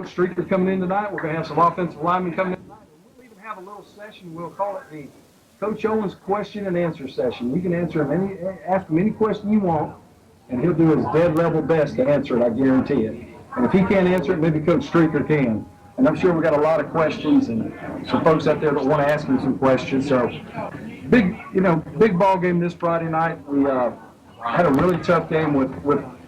Streaker coming in tonight. We're going to have some offensive linemen coming in tonight. And we'll even have a little session. We'll call it the Coach Owens question and answer session. You can ask him any question you want, and he'll do his dead level best to answer it, I guarantee it. And if he can't answer it, maybe Coach Streaker can. And I'm sure we've got a lot of questions and some folks out there that want to ask him some questions. So big ball game this Friday night. We had a really tough game with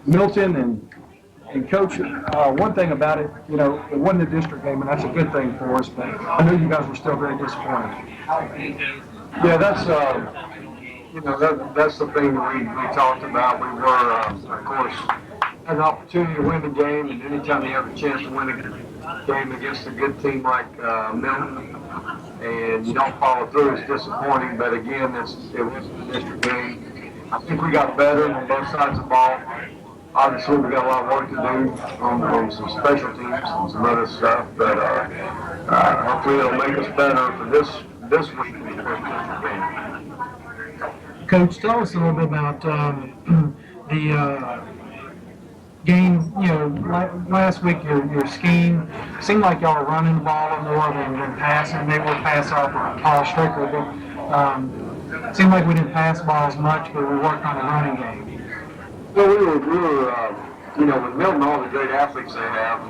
Milton and Coach, one thing about it, it wasn't a district game, and that's a good thing for us, but I know you guys were still very disappointed. Yeah, that's the thing that we talked about. We were, of course, had an opportunity to win the game, and anytime you have a chance to win a game against a good team like Milton, and you don't follow through, it's disappointing. But again, it wasn't a district game. I think we got better on both sides of the ball. Obviously, we got a lot of work to do on some special teams and some other stuff, but hopefully it'll make us better for this week in the first district game. Coach, tell us a little bit about the game. Last week your scheme seemed like y'all were running the ball more than passing. Maybe we'll pass off Paul Stricker, but it seemed like we didn't pass the ball as much, but we worked on the running game. Well, we were with Milton, all the great athletes they have,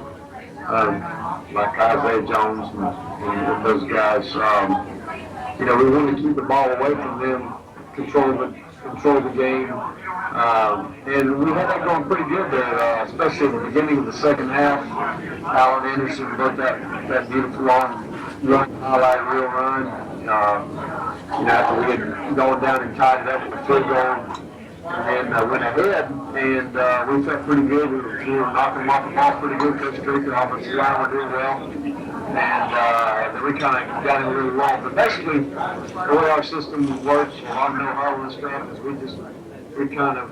like Isaiah Jones and those guys. We want to keep the ball away from them, control the game, and we had that going pretty good there, especially at the beginning of the second half. Alan Anderson broke that beautiful long run, highlight reel run. After we had gone down and tied it up with a field goal. And went ahead, and we felt pretty good. We were knocking them off the ball pretty good. Coach Streaker, offensive line, were doing well. And then we kind of got in a little lull. But basically, the way our system works, I know how and stuff, is we kind of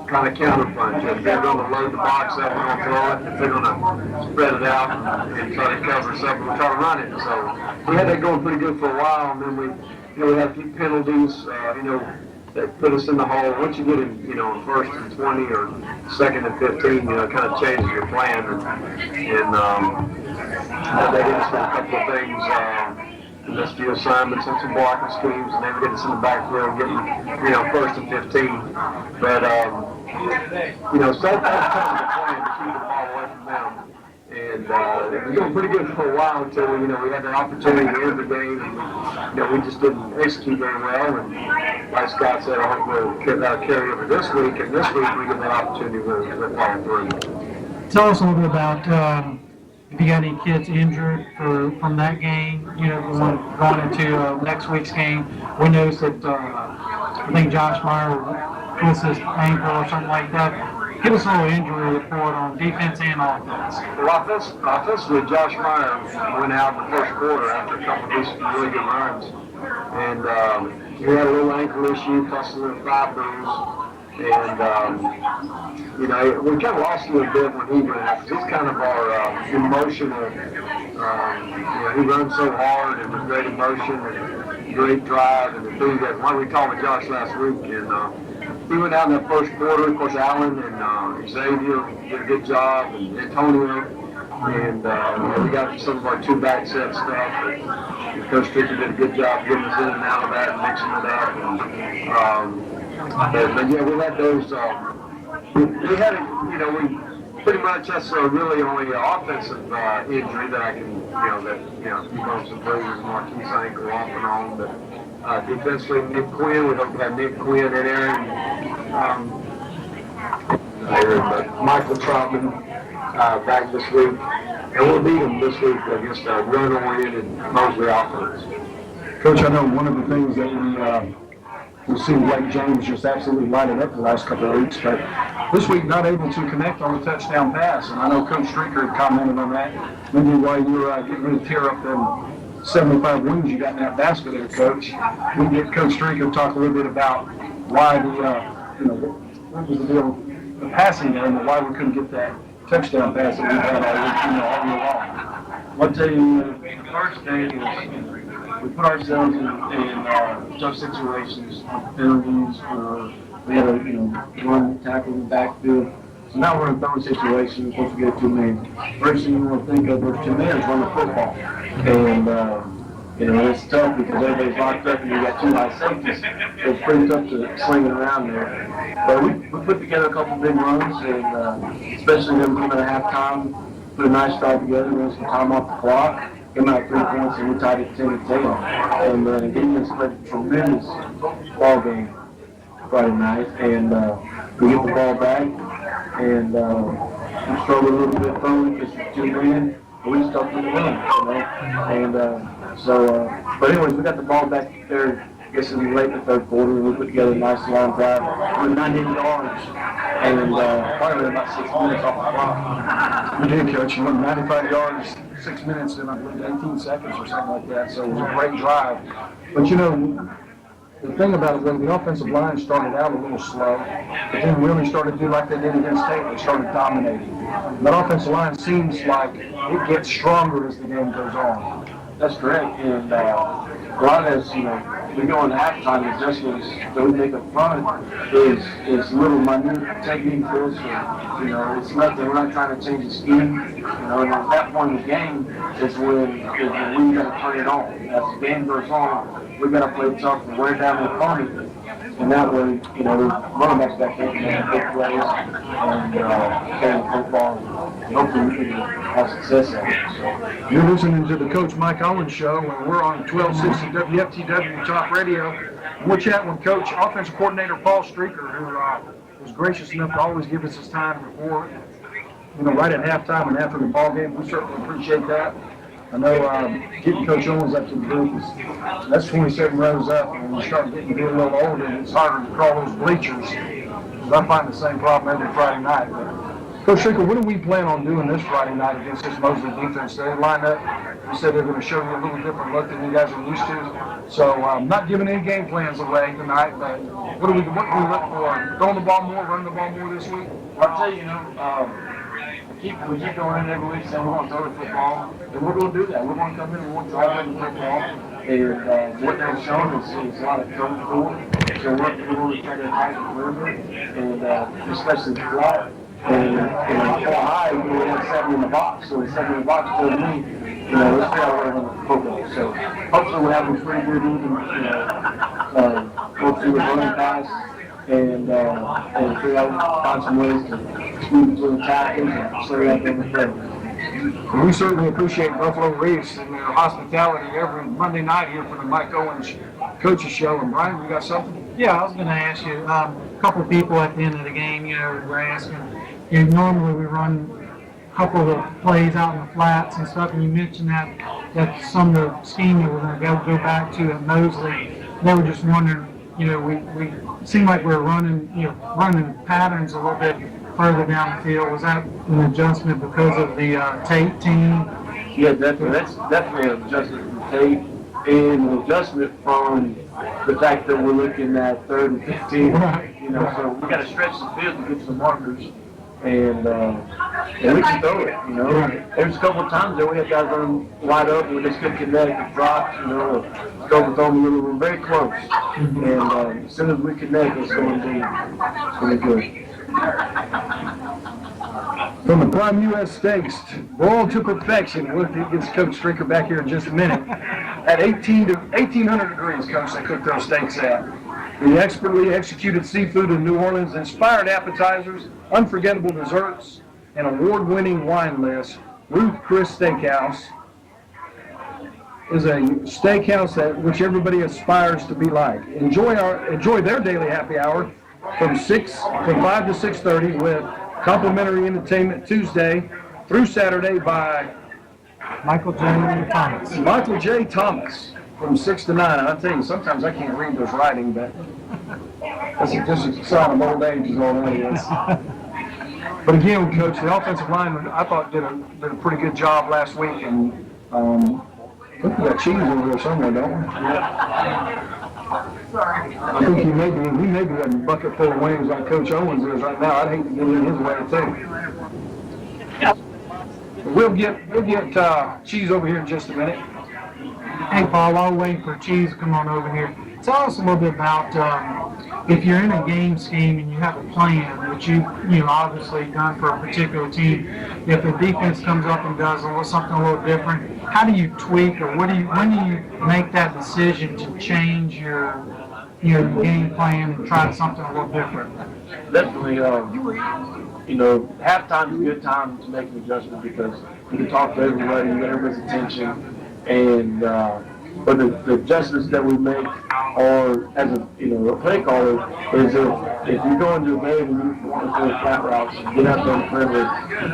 counterpunch. If they're going to load the box up, we're going to throw it. If they're going to spread it out and try to cover something, we try to run it. So we had that going pretty good for a while, and then we had a few penalties, that put us in the hole. Once you get in, first and 20 or second and 15, it kind of changes your plan. And they did us with a couple of things, missed few assignments and some blocking schemes, and then we get us in the backfield getting, first and 15. But, so that's kind of the plan, to keep the ball away from them. And it was going pretty good for a while until we had the opportunity to end the game, and we just didn't execute very well. And like Scott said, I hope we'll carry over this week. And this week we get that opportunity to follow through. Tell us a little bit about if you got any kids injured from that game. Going into next week's game, we noticed that I think Josh Meyer twisted his ankle or something like that. Give us a little injury report on defense and offense. Well, offensively, Josh Meyer went out in the first quarter after a couple of decent, really good runs. And he had a little ankle issue, plus a little thigh bruise. And, we kind of lost a little bit when he went out, because he's kind of our emotional, he runs so hard and with great emotion and great drive and enthusiasm. Like we talked with Josh last week, and he went out in the first quarter. Of course, Alan and Xavier did a good job, and Antonio. And we got some of our two back set stuff. And Coach Streaker did a good job getting us in and out of that and mixing it up. But yeah, we had those. We had it. We pretty much that's really only an offensive injury that I can, few bumps and bruises, Marquise ankle off and on. But defensively, Nick Quinn. We hope to have Nick Quinn in there. But Michael Troutman back this week, and we'll beat them this week against a run-oriented Mosley offense. Coach, I know one of the things that we've seen Blake James just absolutely light it up the last couple of weeks, but this week not able to connect on a touchdown pass. And I know Coach Streaker had commented on that. Maybe while you were getting ready to tear up them 75 wings you got in that basket there, Coach. We can get Coach Streaker to talk a little bit about why what was the deal with the passing there and why we couldn't get that touchdown pass that we had all year long. I'll tell you, the first day is we put ourselves in tough situations, penalties, we had a run tackle in the backfield. So now we're in throwing situations. Once we get 2 men, first thing you want to think of with 2 men is run the football. And it's tough because everybody's locked up and you got 2 high safeties. So it's pretty tough to sling it around there. But we put together a couple big runs, and especially them coming at halftime, put a nice drive together, run some time off the clock, came out 3 points, and we tied it 10-10. And Indians played a tremendous ball game Friday night, and we get the ball back, and we struggled a little bit throwing because it's 2 men, but we stuck in the run, And but anyways, we got the ball back there. I guess it was late in the 3rd quarter. We put together a nice long drive, went 98 yards, and probably about 6 minutes off the clock. We did, Coach. You went 95 yards, 6 minutes, and I believe 18 seconds or something like that. So it was a great drive. But the thing about it was the offensive line started out a little slow, but then really started to do like they did against State. They started dominating. That offensive line seems like it gets stronger as the game goes on. That's correct, and a lot of this, we go into halftime adjustments that we make up front is little minute technique drills. It's nothing. We're not trying to change the scheme. And at that point in the game is when we got to turn it on. As the game goes on, we got to play tough and wear down the opponent. And that way, running backs back there can make big plays and carry the football. And hopefully we can have success at it. So. You're listening to the Coach Mike Owens Show, and we're on 1260 WFTW Talk Radio. And we're chatting with Coach, Offensive Coordinator Paul Streaker, who was gracious enough to always give us his time before, right at halftime and after the ball game. We certainly appreciate that. I know getting Coach Owens up to the booth, that's 27 rows up, and when you start getting a little older, it's harder to crawl those bleachers. But I find the same problem every Friday night. Coach Streaker, what do we plan on doing this Friday night against this Mosley defense? They line up. We said they're going to show you a little different look than you guys are used to. So not giving any game plans away tonight, but what do we look for? Throwing the ball more, running the ball more this week? I'll tell you, we keep going in every week saying we want to throw the football, and we're going to do that. We're going to come in and we're going to try to throw the football. And what they've shown is a lot of throw forward. So we're going to try to attack the perimeter, and especially the flat. And high, we have 7 in the box. So 7 in the box told me, let's figure out where we're going to football. So hopefully we'll have a pretty good even, go through the running pass. And figure out, find some ways to squeeze through the tackles and slow that down the play. We certainly appreciate Buffalo Reefs and their hospitality every Monday night here for the Mike Owens Coaches Show. And Brian, you got something? Yeah, I was going to ask you, a couple of people at the end of the game, were asking, normally we run a couple of plays out in the flats and stuff, and you mentioned that some of the scheme that we're going to go back to at Mosley, they were just wondering, we seemed like we were running patterns a little bit further down the field. Was that an adjustment because of the Tate team? Yeah, definitely. That's definitely an adjustment from Tate and an adjustment from the fact that we're looking at 3rd and 15. Right. So we got to stretch the field to get some markers. And we can throw it, Right. There's a couple of times that we had guys run wide open, we just couldn't connect, it dropped, go with them, we're very close. And as soon as we connect, it's going to be good. From the Prime U.S. Steaks, boiled to perfection. We'll get Coach Streaker back here in just a minute. At 1,800 degrees, Coach, they cook those steaks at. The expertly executed seafood in New Orleans, inspired appetizers, unforgettable desserts, and award-winning wine list. Ruth Chris Steakhouse is a steakhouse which everybody aspires to be like. Enjoy their daily happy hour from 5 to 6:30 with complimentary entertainment Tuesday through Saturday by Michael J. Thomas. Michael J. Thomas from 6 to 9. And I'll tell you, sometimes I can't read those writing, but that's just a sign of old age is all that is. But again, Coach, the offensive line, I thought did a pretty good job last week, and I think we got cheese over there somewhere, don't we? I think we may be a bucket full of wings like Coach Owens is right now. I'd hate to get in his way too. We'll get cheese over here in just a minute. Hey, Paul, while we're waiting for cheese to come on over here, tell us a little bit about if you're in a game scheme and you have a plan, which you obviously done for a particular team. If the defense comes up and does something a little different, how do you tweak, or when do you make that decision to change your game plan and try something a little different? Definitely, halftime is a good time to make an adjustment because you can talk to everybody, you get everybody's attention, and but the adjustments that we make are, as a play caller, is if you go into a game and you want to throw flat routes, get out there and perimeter.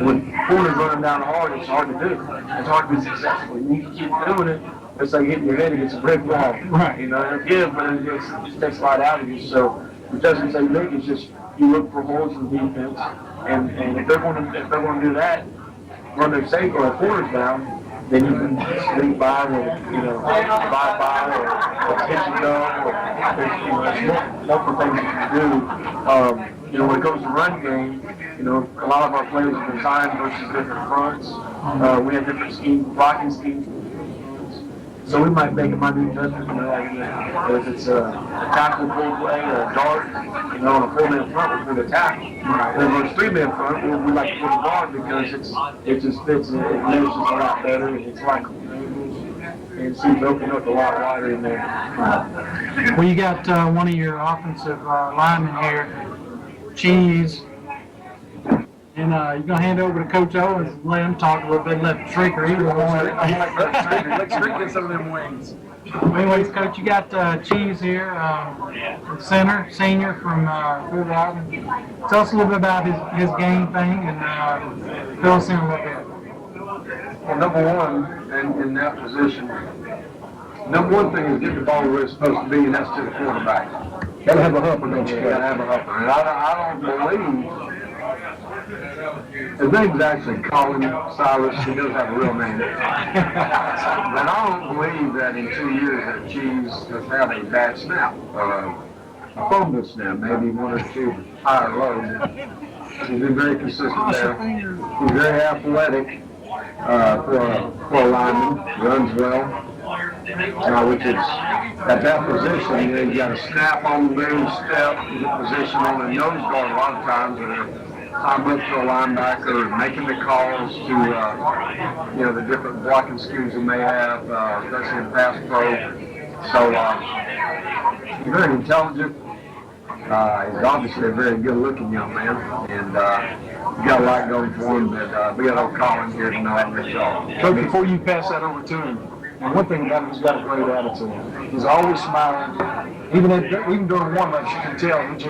When corners running down hard, it's hard to do. It's hard to be successful. You need to keep doing it. It's like hitting your head against a brick wall. Right. It'll give, but it just takes a lot out of you. So the adjustments they make is just you look for holes in defense, and if they're going to do that, run their safe or corners down, then you can sneak by with, by or pitch and go, or there's multiple things you can do. When it comes to run game, a lot of our plays are designed versus different fronts. We have different blocking schemes. So we might make a minute adjustment, if it's a tackle pull play or a dart, on a 4-man front, we put a tackle. Then on a 3-man front, we like to put a guard because it just fits, it meshes a lot better, it's like and seems to open up a lot wider in there. Well, you got one of your offensive linemen here, Cheese. And you're going to hand it over to Coach Owens and let him talk a little bit, let Trigger either one. Let Strick get some of them wings. Anyways, Coach, you got Cheese here, center, senior from Fort Island. Tell us a little bit about his game thing and fill us in a little bit. Well, number one, in that position, number one thing is get the ball where it's supposed to be, and that's to the quarterback. Gotta have a humper, don't you? Gotta have a humper. And I don't believe. His name's actually Colin Silas. He does have a real name. And I don't believe that in 2 years that Cheese has had a bad snap. A fumble snap, maybe one or two high or low. He's been very consistent there. He's very athletic for a lineman. Runs well. Which is, at that position, you got a snap on the move, step, position on the nose guard a lot of times, or climb up to a linebacker, making the calls to, the different blocking schemes we may have, especially in pass pro. So, he's very intelligent. He's obviously a very good-looking young man, and we got a lot going for him, but we got old Colin here tonight. Coach, before you pass that over to him, and one thing about him, he's got a great attitude. He's always smiling. Even during warm-ups, you can tell he's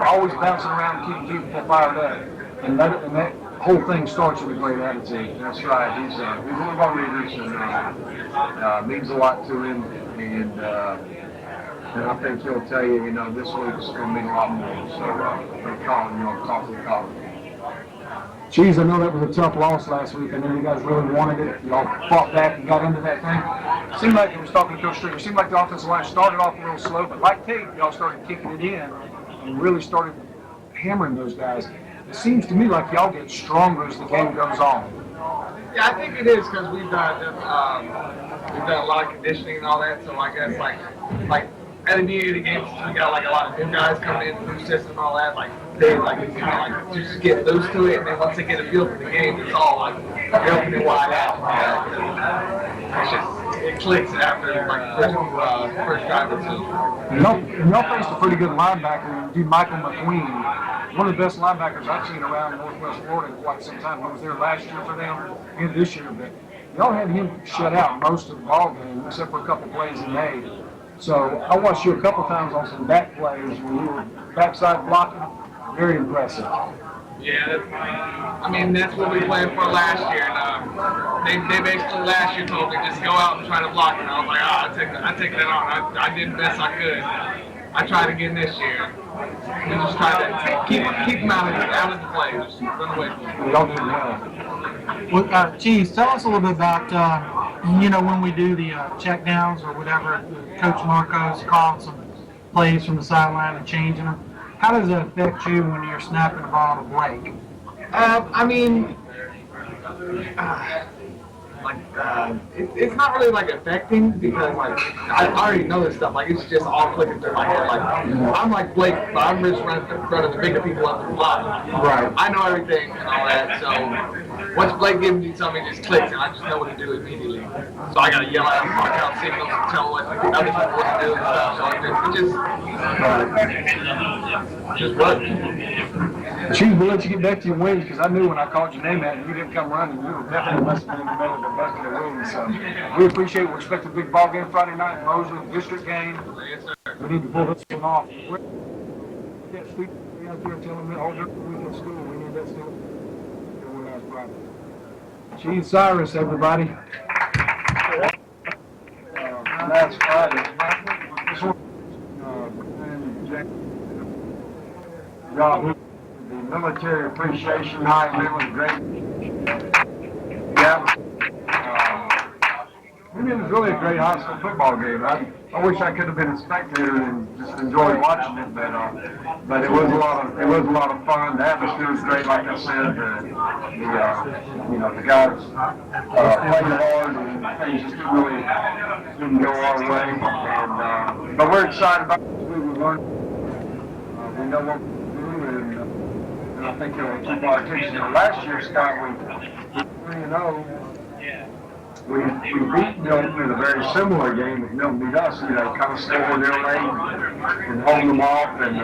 always bouncing around, keeping people fired up. And that whole thing starts with a great attitude. That's right. He's one of our leaders, and means a lot to him. And I think he'll tell you, this week's going to mean a lot more. So, Colin, talk to Colin. Geez, I know that was a tough loss last week. I know you guys really wanted it. Y'all fought back and got into that thing. Seemed like, I was talking to Coach Stricker, seemed like the offensive line started off a little slow, but like tape, y'all started kicking it in and really started hammering those guys. It seems to me like y'all get stronger as the game goes on. Yeah, I think it is because we've done a lot of conditioning and all that. So I guess like at the beginning of the game, we got like a lot of new guys coming in, new system and all that. Like they just get loose to it, and then once they get a feel for the game, it's all like they're opening wide out. It clicks after like first drive or two. Y'all faced a pretty good linebacker, dude Michael McQueen, one of the best linebackers I've seen around Northwest Florida in quite some time. He was there last year for them and this year, but y'all had him shut out most of the ball game except for a couple plays he made. So I watched you a couple times on some back plays when you were backside blocking. Very impressive. Yeah, that's what we planned for last year. And, they basically last year told me just go out and try to block it. And I was like, I take that on. I did the best I could. I tried again this year. We just tried to keep them out of the play. Just run away from them. We don't need help. Well, Cheese, tell us a little bit about, when we do the check downs or whatever, Coach Marco's called some plays from the sideline and changing them. How does it affect you when you're snapping the ball to Blake? it's not really like affecting because like I already know this stuff. Like it's just all clicking through my head. Like I'm like Blake, but I'm just running the bigger people up the block. Right. I know everything and all that. So once Blake gives me something, it just clicks and I just know what to do immediately. So I gotta yell at him, mark out signals, and tell what other people what to do and stuff. So it just works. Chief, we'll let you get back to your wings because I knew when I called your name out and you didn't come running, you were definitely must have been in the middle of the bucket of wings. So we appreciate it. We expect a big ball game Friday night in Mosley, district game. Yes, sir. We need to pull this one off. Get Steve out there and tell them that all during the week at school, we need that still. Chief Cyrus, everybody. Last Friday. This one, the military appreciation night, it was great. Yeah. It was really a great high school football game. I wish I could have been a spectator and just enjoyed watching it, but it was a lot of fun. The atmosphere was great, like I said. The guys played hard and things just didn't go our way. But we're excited about it. We learned. We know what we do, and I think it'll keep our attention. Last year, Scott, we 3-0. We beat Milton in a very similar game. If Milton beat us, kind of scoring their lane and holding them off. And,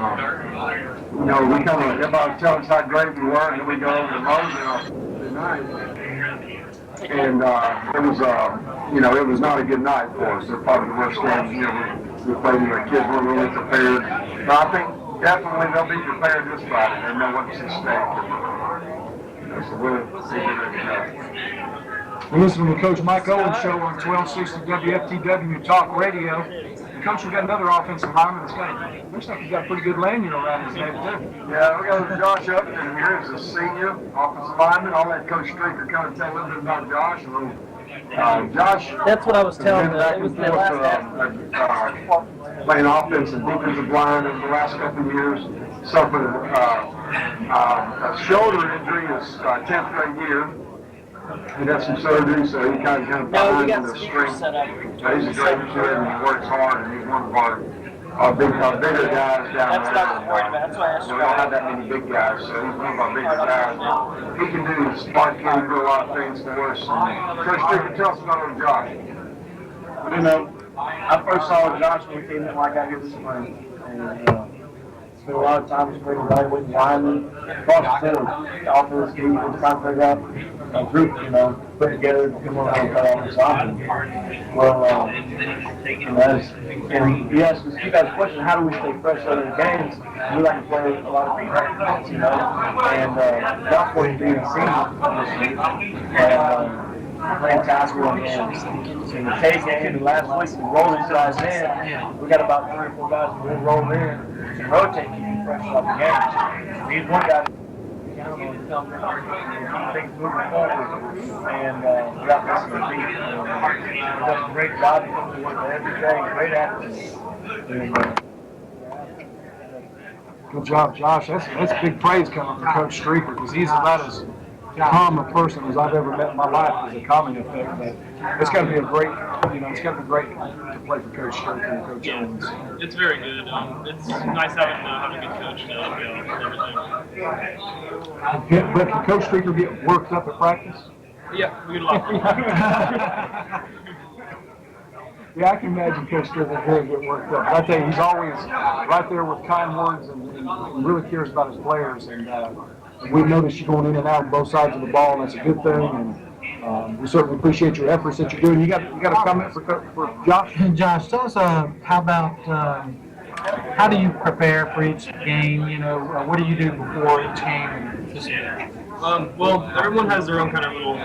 everybody was telling us how great we were, and then we go over to Mosley on Thursday night. And it was not a good night for us. They're probably the worst games. We played and the kids weren't really prepared. But I think definitely they'll be prepared this Friday. They know what's at stake. So we'll see We're listening to Coach Mike Owens show on 1260 WFTW Talk Radio. And Coach, we got another offensive lineman looks like he's got a pretty good lanyard around his neck too. Yeah, we got Josh Upton here as a senior offensive lineman. I'll let Coach Streaker kind of tell a little bit about Josh. Josh. That's what I was telling you. It was the last playing offense and defensive line over the last couple of years. Suffered a shoulder injury his 10th grade year. He got some surgery, so he kind of behind in the strength. He's a great kid and he works hard, and he's one of our bigger guys down there. That's what I was worried about. That's why I asked We don't have that many big guys, so he's one of our bigger guys. He can do smart kid, do a lot of things for us. Coach Streaker, tell us about old Josh. I first saw Josh when we came in when I got here this spring. And spent a lot of time spring evaluating linemen, across the field, offense, defense, trying to figure out a group, put together to come on and play on this offense. Well, and he asked us, you guys a question, how do we stay fresh out of the games? We like to play a lot of practice, and Josh wanted to be a senior this year. Playing tackle and in the K game, the last week we rolled these guys in. We got about 3 or 4 guys who will roll in and rotate to keep fresh off the game. He's one guy to count on to come in and keep things moving forward. And we got this to beat. He does a great job. He comes to work every day. Great athlete. Good job, Josh. That's big praise coming from Coach Streaker because he's about as calm a person as I've ever met in my life as a calming effect. But it's got to be great to play for Coach Streaker and Coach Owens. It's very good. It's nice having a good coach to help you out with everything. But can Coach Streaker get worked up at practice? Yeah, we get a lot. Yeah, I can imagine Coach Streaker here get worked up. But I tell you, he's always right there with kind words and really cares about his players. And we've noticed you going in and out on both sides of the ball, and that's a good thing. And we certainly appreciate your efforts that you're doing. You got a comment for Josh? Josh, tell us how about how do you prepare for each game? What do you do before each game? Well, everyone has their own kind of little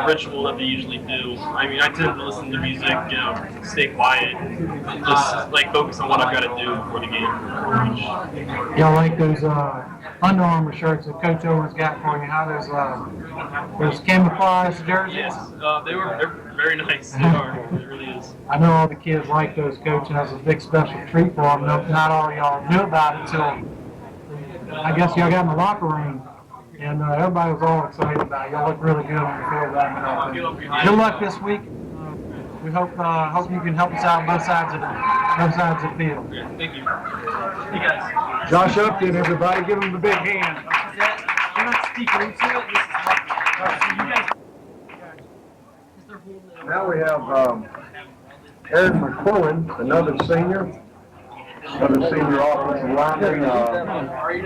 ritual that they usually do. I mean, I tend to listen to music, stay quiet, just focus on what I've got to do before the game. Y'all like those Under Armour shirts that Coach Owens got for you? How those camouflage jerseys? Yes, they're very nice. They are. It really is. I know all the kids like those, Coach, and that's a big special treat for them. Not all y'all knew about it until I guess y'all got in the locker room. And everybody was all excited about it. Y'all look really good on the field that night. Good luck this week. We hope you can help us out on both sides of the field. Yeah, thank you. Hey guys. Josh Upton, everybody, give him a big hand. We're not speaking into it. This is you guys. Now we have Eric McQuillan, another senior offensive lineman.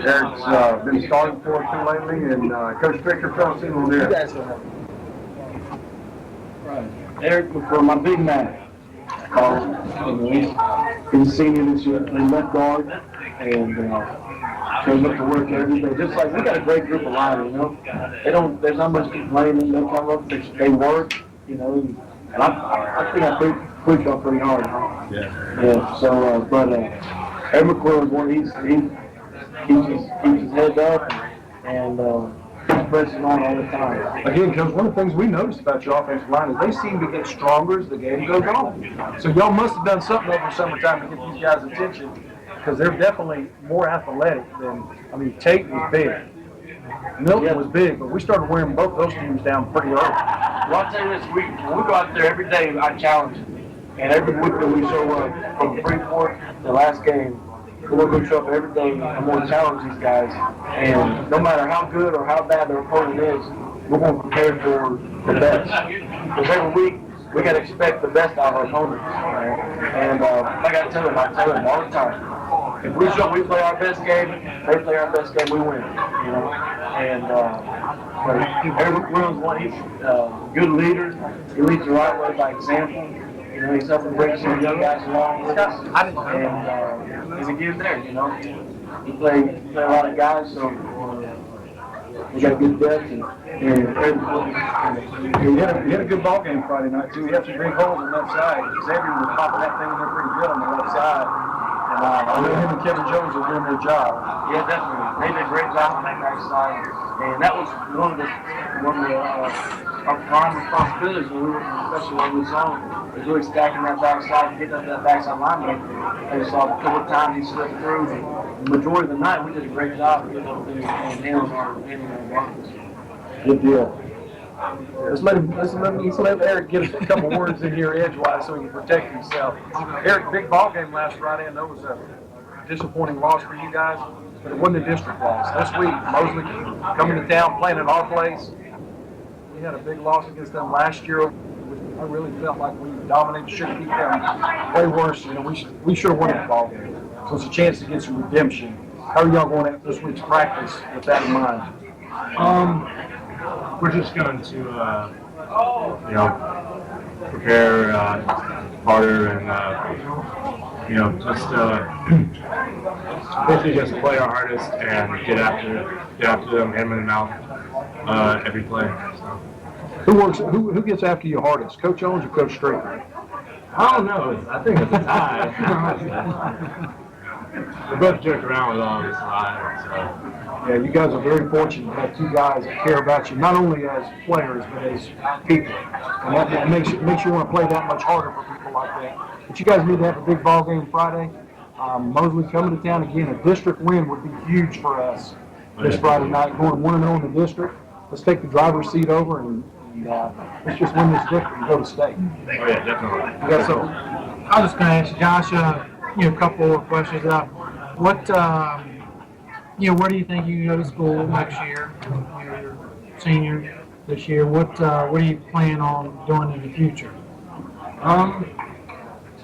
Eric's been starting for us lately, and Coach Victor felt he will do it. Eric for my big man. He's a senior this year in left guard, and they look to work every day. Just like we got a great group of linemen, you know. There's not much complaining. They come up, they work, you know. And I think I preach on pretty hard, huh? Yeah. So, Ed McQuillan's one. He keeps his head up and presses on all the time. Again, because one of the things we noticed about your offensive line is they seem to get stronger as the game goes on. So y'all must have done something over summertime to get these guys' attention, because they're definitely more athletic than. I mean, Tate was big. Milton was big, but we started wearing both those teams down pretty early. Well, I'll tell you this, when we go out there every day, I challenge them. And every week that we show up, from Freeport to the last game, we're going to show up every day. I'm going to challenge these guys. And no matter how good or how bad their opponent is, we're going to prepare for the best. Because every week, we got to expect the best out of our opponents. Right? And like I tell them all the time. If we play our best game, they play our best game, we win. You know, and Eric Williams, he's a good leader. He leads the right way by example. You know, he's helping bring some young guys along with us. And he's a give there. You know, he play a lot of guys, so we got good depth and he had a good ball game Friday night too. He had some big holes on the left side. Xavier was popping that thing in there pretty good on the left side. And I know him and Kevin Jones are doing their job. Yeah, definitely. They did a great job on that right side. And that was one of our prime responsibilities when we were, especially when we was on, was really stacking that backside and getting up that backside linebacker. And saw a couple of times he slipped through. The majority of the night, we did a great job of getting up there and handling our blocks. Good deal. Let's let Eric get a couple words in here edgewise so he can protect himself. Eric, big ball game last Friday. I know it was a disappointing loss for you guys, but it wasn't a district loss. This week, Mosley coming to town, playing at our place. We had a big loss against them last year. I really felt like we dominated, should have beat them way worse. You know, we should have won that ball game. So it's a chance to get some redemption. How are y'all going at this week's practice with that in mind? We're just going to, prepare harder and, basically just play our hardest and get after them, hit them in the mouth every play. So. Who gets after you hardest, Coach Owens or Coach Straker? I don't know. I think it's a tie. We both joke around with all this a lot, so. Yeah, you guys are very fortunate to have two guys that care about you, not only as players, but as people. And that makes you want to play that much harder for people like that. But you guys need to have a big ball game Friday. Mosley coming to town again. A district win would be huge for us this Friday night, going 1-0 in the district. Let's take the driver's seat over and let's just win this district and go to state. Oh yeah, definitely. You got something? I was just going to ask Josh a couple of questions. Where do you think you can go to school next year? You're a senior this year. What do you plan on doing in the future? I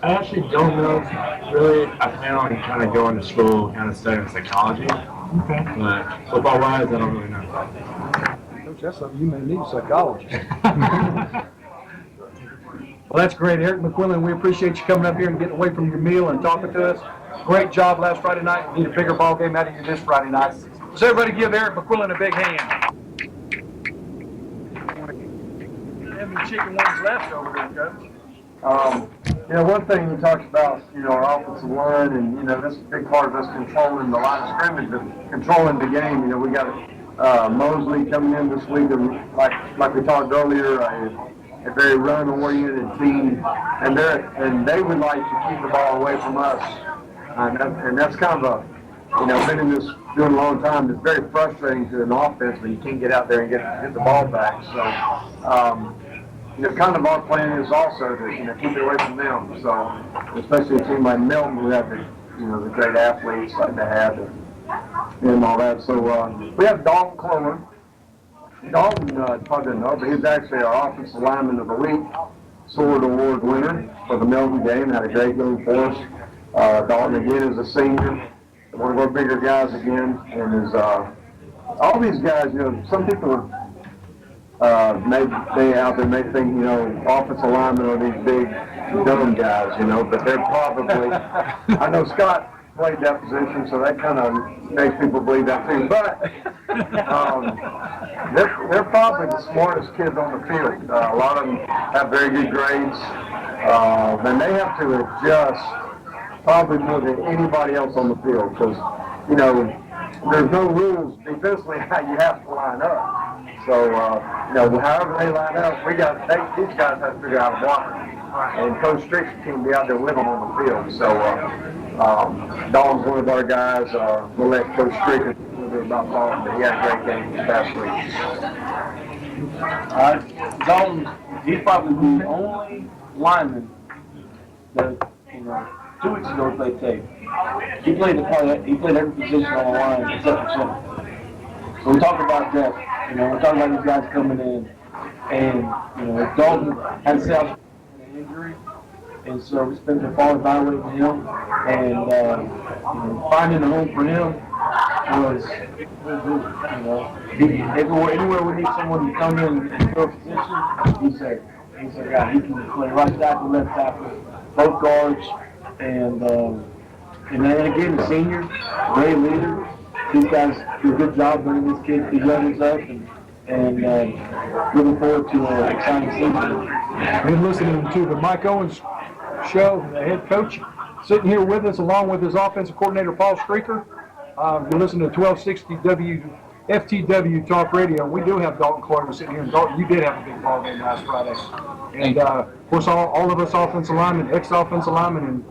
actually don't know. Really, I plan on kind of going to school, kind of studying psychology. Okay. But football-wise, I don't really know. Coach, that's something you may need, a psychologist. Well, that's great, Eric McQuillan. We appreciate you coming up here and getting away from your meal and talking to us. Great job last Friday night. Need a bigger ball game out of you this Friday night. So everybody give Eric McQuillan a big hand. How many chicken wings left over there, Coach? One thing we talked about, our offensive line, and that's a big part of us controlling the line of scrimmage, but controlling the game. We got Mosley coming in this week, and like we talked earlier, a very run-oriented team, and they would like to keep the ball away from us, and that's kind of been in this doing a long time. It's very frustrating to an offense when you can't get out there and get the ball back. So, kind of our plan is also to, keep it away from them. So, especially a team like Milton who have the great athletes like they have and all that. So, we have Dalton Clover. Dalton probably didn't know, but he's actually our offensive lineman of the week, sword award winner for the Milton game. Had a great game for us. Dalton again is a senior, one of our bigger guys again, and is all these guys. Some people may think offensive linemen are these big dumb guys, but they're probably. I know Scott played that position, so that kind of makes people believe that too. But they're probably the smartest kids on the field. A lot of them have very good grades. And they have to adjust probably more than anybody else on the field because, there's no rules defensively how you have to line up. So, however they line up, these guys have to figure out how to block them. And Coach Strick's team be out there with them on the field. So, Dalton's one of our guys. We'll let Coach Strick a little bit about Dalton, but he had a great game this past week. Dalton, he's probably the only lineman that, 2 weeks ago played tape. He played every position on the line except for center. So we talk about depth. We talk about these guys coming in, and Dalton had an injury, and so we spent the fall evaluating him, and finding a home for him was anywhere we need someone to come in and fill a position, he's there. He's a guy. He can play right tackle, left tackle, both guards, and then again, the senior, great leader. These guys do a good job bringing these kids, these youngers up, and looking forward to an exciting season. Been listening to the Mike Owens show, the head coach, sitting here with us along with his offensive coordinator, Paul Streaker. You're listening to 1260 FTW Talk Radio. We do have Dalton Clover sitting here. And Dalton, you did have a big ball game last Friday. And, of course, all of us offensive linemen, ex-offensive linemen, and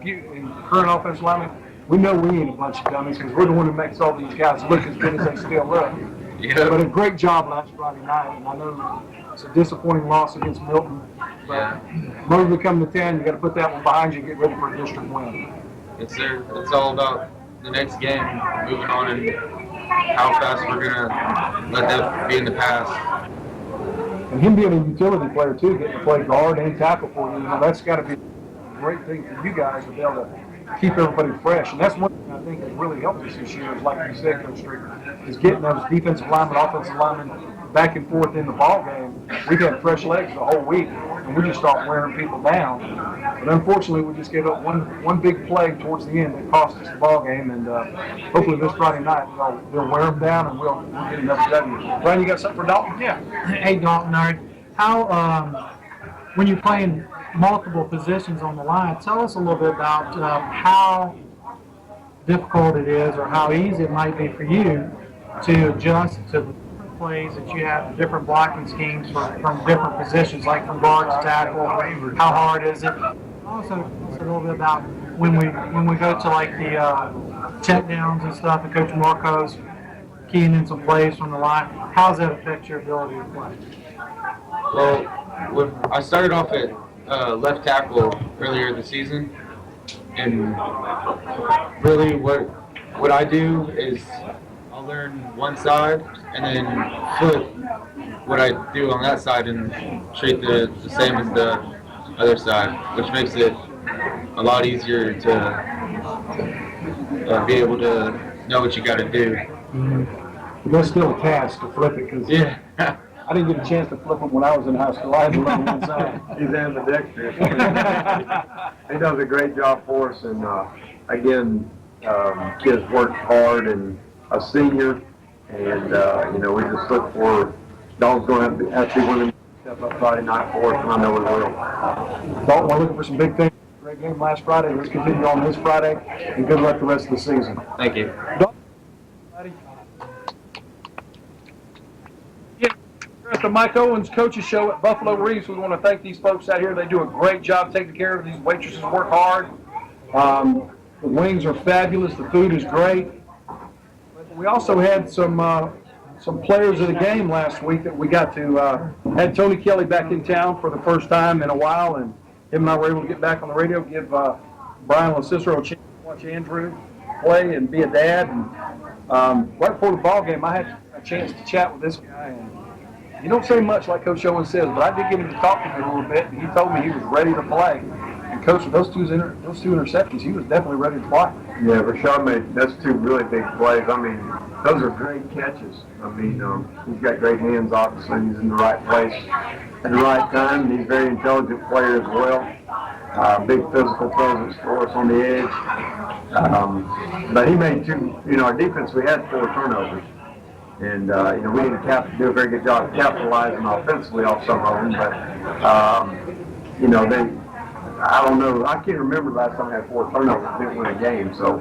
current offensive linemen, we know we ain't a bunch of dummies because we're the one who makes all these guys look as good as they still look. Yeah. But a great job last Friday night, and I know it's a disappointing loss against Milton. But in order to come to 10, you got to put that one behind you and get ready for a district win. It's all about the next game, moving on, and how fast we're gonna let that be in the past. And him being a utility player too, getting to play guard and tackle for you, that's got to be a great thing for you guys to be able to keep everybody fresh. And that's one thing I think has really helped us this year, is like you said, Coach Streaker, is getting those defensive linemen, offensive linemen back and forth in the ball game. We've had fresh legs the whole week, and we just start wearing people down. But unfortunately, we just gave up one big play towards the end that cost us the ball game. And hopefully this Friday night we'll wear them down and we'll get another W. Brian, you got something for Dalton? Yeah. Hey, Dalton, how when you're playing multiple positions on the line, tell us a little bit about how difficult it is or how easy it might be for you to adjust to the plays that you have, different blocking schemes from different positions, like from guard to tackle. How hard is it? Also, a little bit about when we go to like the check downs and stuff, and Coach Marco's keying in some plays from the line. How does that affect your ability to play? Well, when I started off at left tackle earlier this season, and really what I do is I'll learn one side and then flip what I do on that side and treat the same as the other side, which makes it a lot easier to be able to know what you got to do. Mm-hmm. But that's still a task to flip it, because I didn't get a chance to flip them when I was in high school. I had to learn one side. He's ambidextrous. He does a great job for us, and again, kids worked hard, and a senior, and we just look for Dalton's going to have to be willing to step up Friday night for us, and I know we will. Dalton, we're looking for some big things. Great game last Friday. Let's continue on this Friday, and good luck the rest of the season. Thank you. The Mike Owens Coaches Show at Buffalo Reeves. We want to thank these folks out here. They do a great job taking care of these waitresses. Work hard. The wings are fabulous. The food is great. we also had some players of the game last week that we got to had Tony Kelly back in town for the first time in a while, and him and I were able to get back on the radio, give Brian LaCicero a chance to watch Andrew play and be a dad. And right before the ball game, I had a chance to chat with this guy, and you don't say much like Coach Owens says, but I did get him to talk to me a little bit, and he told me he was ready to play. And Coach, with those two interceptions, he was definitely ready to play. Yeah, Rashad made that's two really big plays. I mean, those are great catches. I mean, he's got great hands, obviously. He's in the right place at the right time, and he's a very intelligent player as well. Big physical presence for us on the edge. But he made two, our defense, we had 4 turnovers. And, we didn't do a very good job of capitalizing offensively off some of them. But, I don't know. I can't remember the last time I had 4 turnovers and didn't win a game. So,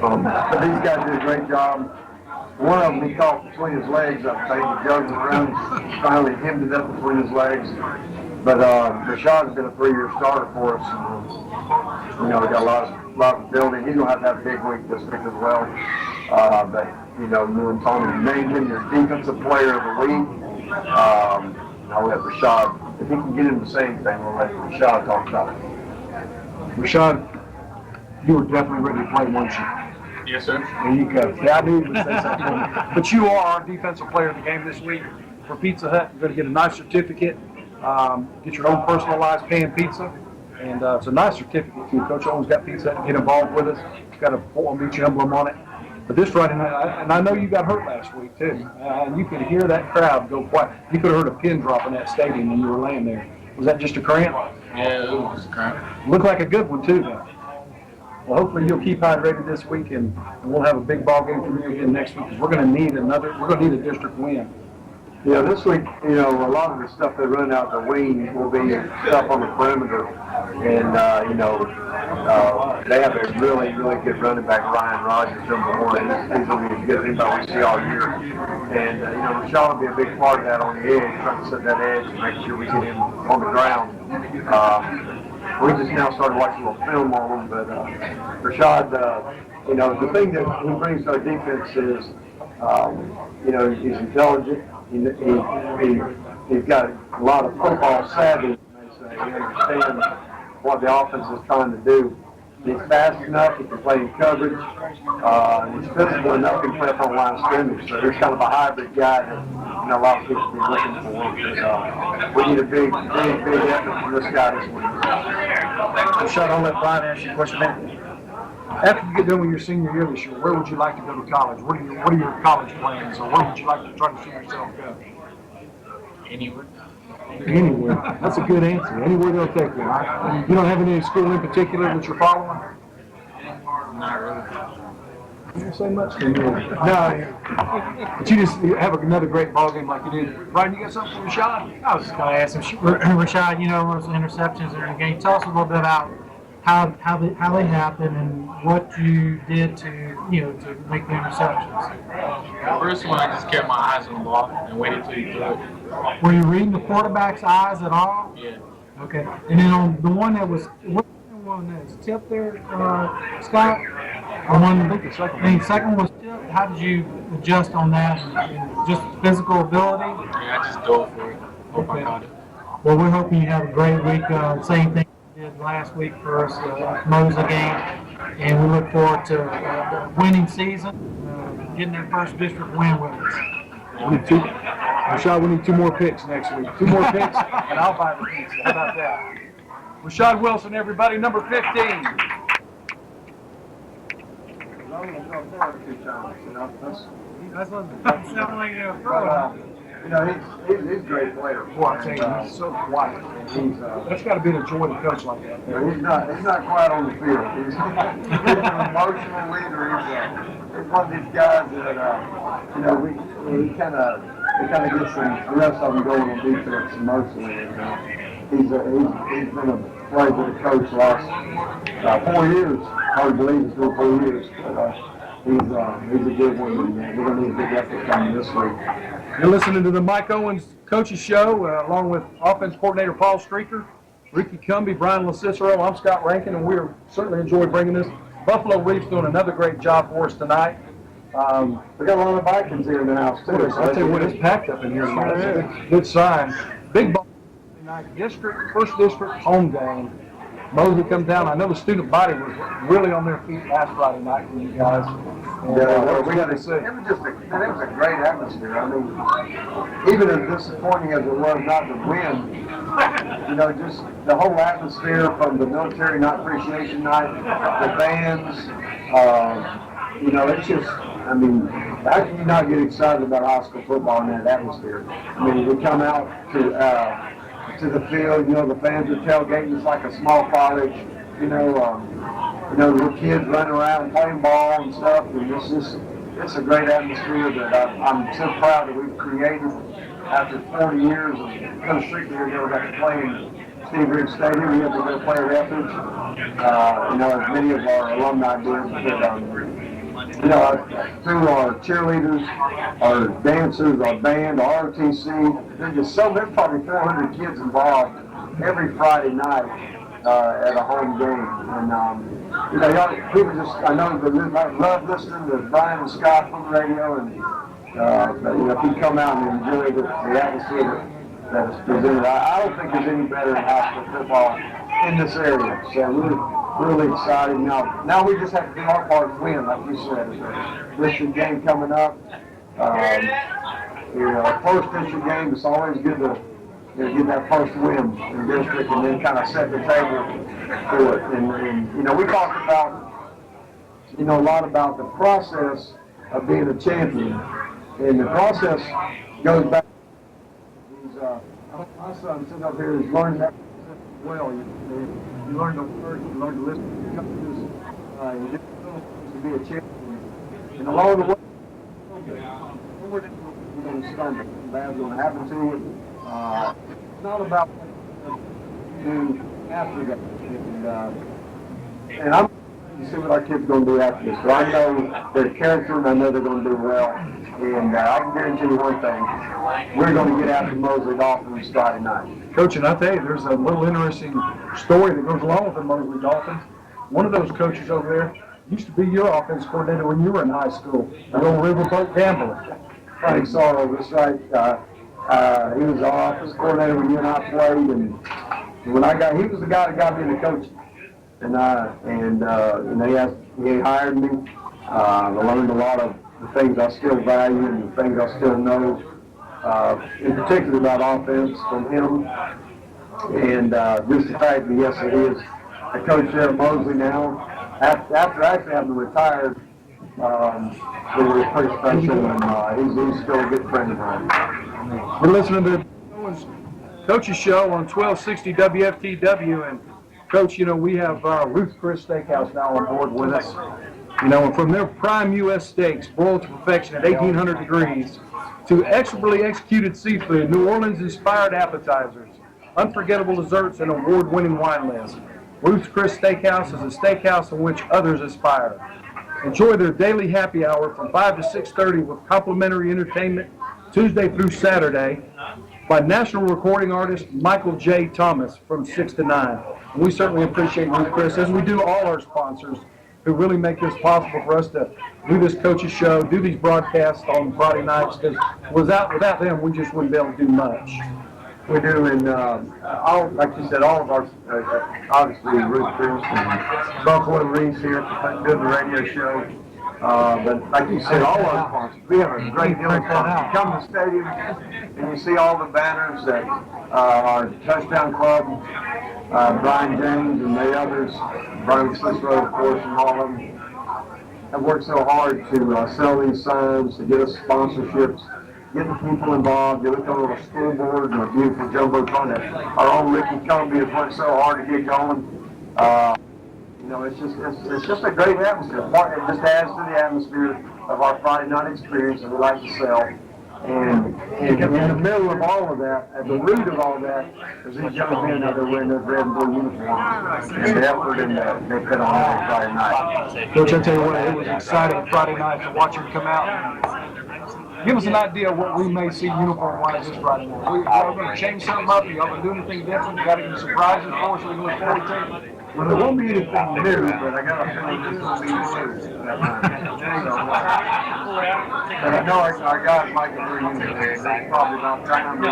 but these guys did a great job. One of them he caught between his legs, I think, he jugged around, finally hemmed it up between his legs. But Rashad's been a 3-year starter for us. We got a lot of building. He's going to have a big week this week as well. But, you and Tony named him your defensive player of the week. I'll let Rashad, if he can get him to say anything, we'll let Rashad talk about it. Rashad, you were definitely ready to play, weren't you? Yes, sir. There you go. Yeah, I knew you would say something. But you are our defensive player of the game this week for Pizza Hut. You're going to get a nice certificate, get your own personalized pan pizza. And it's a nice certificate, too. Coach Owens got Pizza Hut to get involved with us. It's got a Palm Beach emblem on it. But this Friday night, and I know you got hurt last week, too. And you could hear that crowd go quiet. You could have heard a pin drop in that stadium when you were laying there. Was that just a cramp? Yeah, it was a cramp. Looked like a good one, too, though. Well, hopefully you'll keep hydrated this week, and we'll have a big ball game from you again next week, because we're going to need a district win. Yeah, this week, a lot of the stuff they run out the wing will be stuff on the perimeter. And, they have a really, really good running back, Ryan Rogers, number 1. He's going to be as good as anybody we see all year. And, Rashad will be a big part of that on the edge, trying to set that edge and make sure we get him on the ground. We just now started watching a little film on him, but Rashad, the thing that he brings to our defense is, he's intelligent. He's got a lot of football savvy, they say. He understands what the offense is trying to do. He's fast enough, he can play in coverage, he's physical enough, he can play up on the line of scrimmage. So there's kind of a hybrid guy that a lot of people be looking for. But, we need a big effort from this guy this week. Rashad, I'll let Brian ask you a question. After you get done with your senior year this year, where would you like to go to college? What are your college plans, or where would you like to try to see yourself go? Anywhere. Anywhere. That's a good answer. Anywhere they'll take you, right? You don't have any school in particular that you're following? Not really. You don't say much to me. No. But you just have another great ball game like you did. Brian, you got something for Rashad? I was just going to ask him, Rashad, those interceptions in the game. Tell us a little bit about how they happened and what you did to make the interceptions. The first one, I just kept my eyes on the ball and waited till he threw it. Were you reading the quarterback's eyes at all? Yeah. Okay. And then on the one that was, what one that was tipped there, Scott? The second was tipped. How did you adjust on that? Just physical ability? Yeah, I just dove for it. Hope I caught it. Well, we're hoping you have a great week. Same thing we did last week for us, Moser game. And we look forward to the winning season, getting that first district win with us. Rashad, we need 2 more picks next week. 2 more picks, and I'll buy the pizza. How about that? Rashad Wilson, everybody, number 15. That's sounding like a pro. He's a great player. Boy, I tell you, he's so quiet. That's got to be a joy to coach like that. He's not quiet on the field. He's an emotional leader. He's one of these guys that we kind of get the rest of them going on defense emotionally. And he's been a very good coach the last 4 years. Hard to believe it's been 4 years, but he's a good one. And we're going to need a big effort coming this week. You're listening to the Mike Owens Coaches Show, along with offense coordinator Paul Streaker, Ricky Cumbie, Brian LaCicero. I'm Scott Rankin, and we're certainly enjoying bringing this. Buffalo Reef's doing another great job for us tonight. We got a lot of Vikings here in the house too. I'll tell you what, it's packed up in here tonight. That's a good sign. Big ball tonight, first district home game. Mosley comes down. I know the student body was really on their feet last Friday night for you guys. And, we got to say it was a great atmosphere. I mean, even as disappointing as it was not to win, just the whole atmosphere from the military night appreciation night, the bands, it's just, I mean, how can you not get excited about high school football in that atmosphere? I mean, we come out to the field, the fans are tailgating. It's like a small college, the kids running around playing ball and stuff. And it's a great atmosphere that I'm so proud that we've created after 40 years of Coach Strictly never got to play in Steve Riggs Stadium. We had to go play refuge. As many of our alumni did. But, through our cheerleaders, our dancers, our band, our ROTC, there's probably 400 kids involved every Friday night at a home game. And, people I know they love listening to Brian and Scott on the radio. And, if you come out and enjoy the atmosphere that is presented, I don't think there's any better in high school football in this area. So we're really excited. Now we just have to do our part to win, like you said. District game coming up. First district game, it's always good to get that first win in district and then kind of set the table for it. And we talked about, a lot about the process of being a champion. And the process goes back. My son sitting up here is learning that well. You learn to work, you learn to listen to coaches, you get to be a champion. And along the way, you're going to stumble. Bad's going to happen to you. It's not about what you do after that. And I'm going to see what our kids are going to do after this. But I know their character, and I know they're going to do well. And I can guarantee you one thing, we're going to get after Mosley Dolphins Friday night. Coach, and I'll tell you, there's a little interesting story that goes along with the Mosley Dolphins. One of those coaches over there used to be your offense coordinator when you were in high school, the old Riverboat Gambler. Frank Sorrow, that's right. He was our offense coordinator when you and I played, and when he was the guy that got me into coaching. And he hired me. I learned a lot of the things I still value and the things I still know, in particular about offense from him. And just the fact that, yes, it is a coach there at Mosley now. After actually having retired, we were pretty special, and he's still a good friend of mine. We're listening to Owens Coach's Show on 1260 WFTW, and Coach, we have Ruth Chris Steakhouse now on board with us. And from their prime U.S. steaks, broiled to perfection at 1,800 degrees, to expertly executed seafood, New Orleans-inspired appetizers, unforgettable desserts, and award-winning wine list, Ruth's Chris Steakhouse is a steakhouse in which others aspire. Enjoy their daily happy hour from 5 to 6:30 with complimentary entertainment Tuesday through Saturday by national recording artist Michael J. Thomas from 6 to 9. And we certainly appreciate Ruth Chris, as we do all our sponsors who really make this possible for us to do this coach's show, do these broadcasts on Friday nights, because without them, we just wouldn't be able to do much. We do, and like you said, all of our, obviously Ruth Chris and Buffalo and Reese here for doing the radio show. But like you said, all our sponsors, we have a great deal of sponsors. You come to the stadium and you see all the banners that our Touchdown Club, Brian James and the others, Brian Cicero, of course, and all of them, have worked so hard to sell these signs, to get us sponsorships, get the people involved. You look on a school board and a beautiful jumbotron that our own Ricky Cumby has worked so hard to get going. It's just a great atmosphere. It just adds to the atmosphere of our Friday night experience that we like to sell. And in the middle of all of that, at the root of all that, is these young men out there wearing those red and blue uniforms and the effort and they put on every Friday night. Coach, I tell you what, it was exciting Friday night to watch them come out. Give us an idea of what we may see uniform-wise this Friday night. Y'all going to change something up? Y'all going to do anything different? You got any surprises for us we can look forward to? Well, there won't be anything new, but I got a feeling this will be new. But I know our guys like it very usually. It's probably about time we've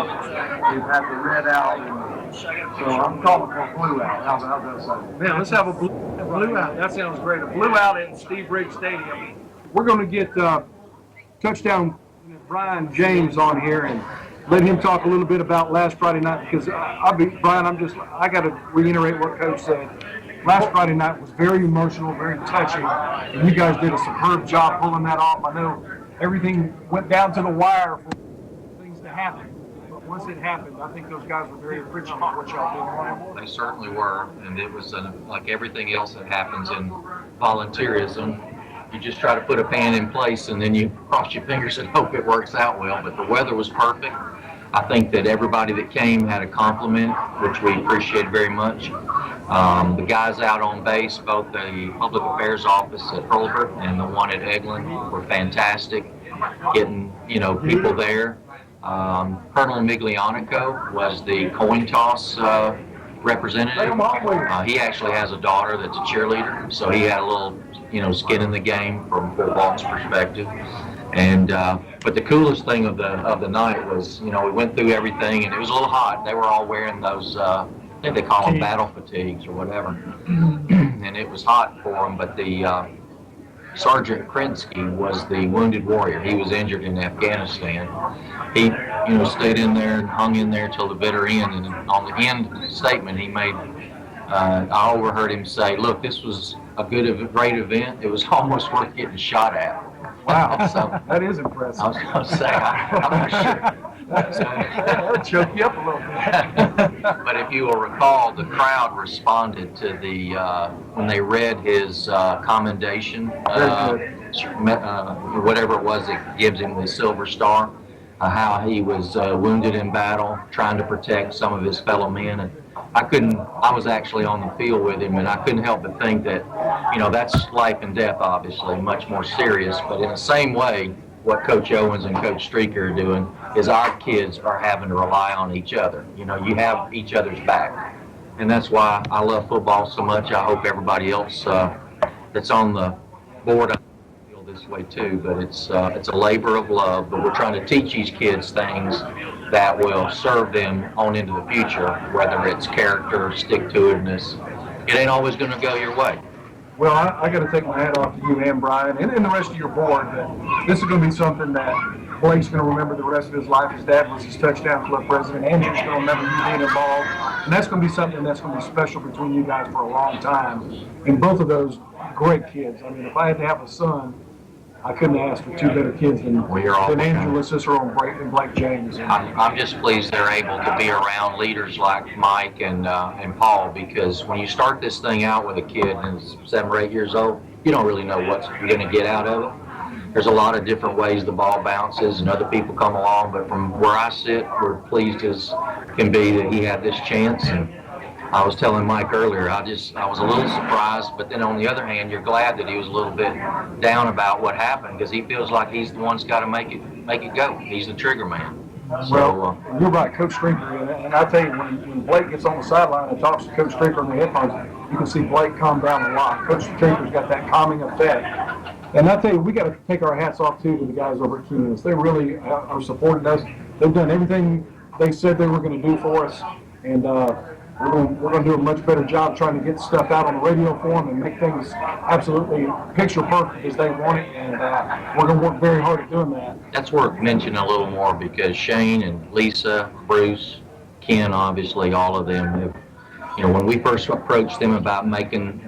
had the red out, and so I'm calling for a blue out. How's that sound? Man, let's have a blue out. That sounds great. A blue out at Steve Briggs Stadium. We're going to get touchdown Brian James on here and let him talk a little bit about last Friday night, because Brian, I got to reiterate what Coach said. Last Friday night was very emotional, very touching, and you guys did a superb job pulling that off. I know everything went down to the wire for things to happen, but once it happened, I think those guys were very appreciative of what y'all did. They certainly were, and it was like everything else that happens in volunteerism. You just try to put a plan in place, and then you cross your fingers and hope it works out well. But the weather was perfect. I think that everybody that came had a compliment, which we appreciated very much. The guys out on base, both the public affairs office at Hurlburt and the one at Eglin, were fantastic. Getting people there. Colonel Miglianico was the coin toss representative. He actually has a daughter that's a cheerleader, so he had a little skin in the game from football's perspective. And but the coolest thing of the night was, we went through everything, and it was a little hot. They were all wearing those, I think they call them battle fatigues or whatever, and it was hot for them. But the Sergeant Krinsky was the wounded warrior. He was injured in Afghanistan. He, stayed in there and hung in there till the bitter end. And on the end statement he made, I overheard him say, "Look, this was a great event. It was almost worth getting shot at." Wow, So that is impressive. I was going to say, I'm not sure. That'll choke you up a little bit. But if you will recall, the crowd responded to the when they read his commendation, whatever it was that gives him the Silver Star, how he was wounded in battle, trying to protect some of his fellow men. And I was actually on the field with him, and I couldn't help but think that, that's life and death, obviously, much more serious. But in the same way, what Coach Owens and Coach Streaker are doing is our kids are having to rely on each other. You have each other's back. And that's why I love football so much. I hope everybody else that's on the board feel this way too. But it's a labor of love, but we're trying to teach these kids things that will serve them on into the future, whether it's character, stick-to-itiveness. It ain't always going to go your way. Well, I got to take my hat off to you and Brian and the rest of your board. That this is going to be something that Blake's going to remember the rest of his life. His dad was his touchdown club president. Andrew's going to remember you being involved. And that's going to be something that's going to be special between you guys for a long time. And both of those great kids. I mean, if I had to have a son, I couldn't ask for two better kids than Andrew Cicero and Blake James. I'm just pleased they're able to be around leaders like Mike and Paul, because when you start this thing out with a kid who's 7 or 8 years old, you don't really know what you're going to get out of it. There's a lot of different ways the ball bounces and other people come along, but from where I sit, we're pleased as can be that he had this chance. And I was telling Mike earlier, I was a little surprised, but then on the other hand, you're glad that he was a little bit down about what happened, because he feels like he's the one that's got to make it go. He's the trigger man. Well, you're right, Coach Streaker, and I tell you, when Blake gets on the sideline and talks to Coach Streaker in the headphones, you can see Blake calm down a lot. Coach Streaker's got that calming effect. And I tell you, we got to take our hats off, too, to the guys over at Cumulus. They really are supporting us. They've done everything they said they were going to do for us, and we're going to do a much better job trying to get stuff out on the radio for them and make things absolutely picture perfect as they want it, and we're going to work very hard at doing that. That's worth mentioning a little more, because Shane and Lisa, Bruce, Ken, obviously, all of them have, when we first approached them about making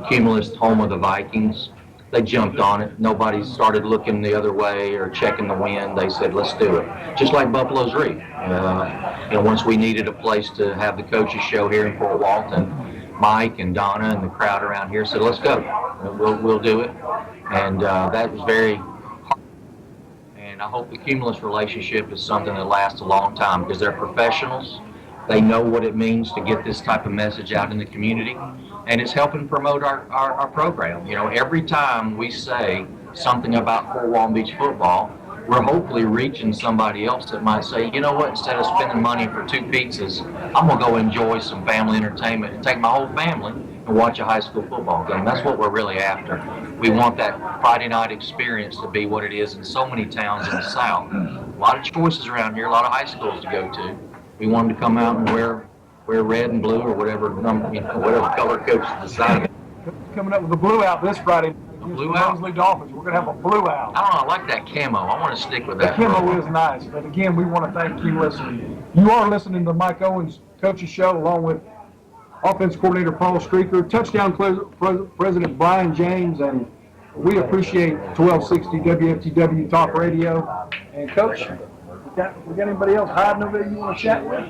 Cumulus home of the Vikings, they jumped on it. Nobody started looking the other way or checking the wind. They said, let's do it. Just like Buffalo's Reef. Once we needed a place to have the coaches show here in Fort Walton, Mike and Donna and the crowd around here said, let's go. We'll do it. And that was very hard. And I hope the Cumulus relationship is something that lasts a long time, because they're professionals. They know what it means to get this type of message out in the community. And it's helping promote our program. Every time we say something about Fort Walton Beach football, we're hopefully reaching somebody else that might say, you know what, instead of spending money for 2 pizzas, I'm going to go enjoy some family entertainment and take my whole family and watch a high school football game. That's what we're really after. We want that Friday night experience to be what it is in so many towns in the South. A lot of choices around here, a lot of high schools to go to. We want them to come out and wear red and blue or whatever whatever color coach decided. Coming up with a blue out this Friday. Blue out? Mosley Dolphins. We're going to have a blue out. I don't know, I like that camo. I want to stick with that. The camo is nice, but again, we want to thank you listening. You are listening to Mike Owens Coach's Show along with Offense Coordinator Paul Streaker, Touchdown President Brian James, and we appreciate 1260 WFTW Talk Radio. And Coach, we got anybody else hiding over there you want to chat with?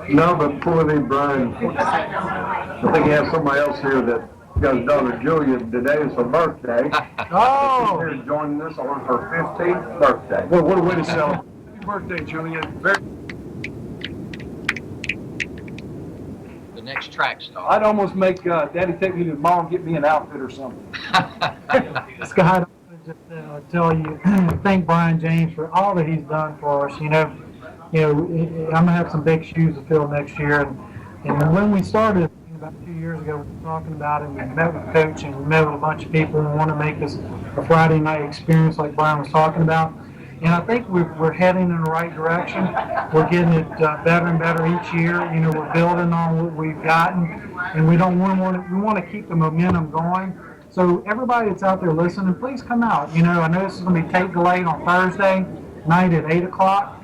No, but before we leave Brian, I think he has somebody else here that got his daughter Julia. Today is her birthday. Oh! She's here joining us on her 15th birthday. Well, what a way to celebrate. Happy birthday, Julia. The next track star. I'd almost make Daddy take me to mom, get me an outfit or something. Scott, I just tell you, thank Brian James for all that he's done for us. You know, I'm gonna have some big shoes to fill next year. And when we started about 2 years ago, we were talking about it. We met with Coach and we met with a bunch of people and want to make this a Friday night experience, like Brian was talking about. And I think we're heading in the right direction. We're getting it better and better each year. You know, we're building on what we've gotten, and we want to keep the momentum going. So everybody that's out there listening, please come out. You know, I know this is going to be tape delayed on Thursday night at 8 o'clock.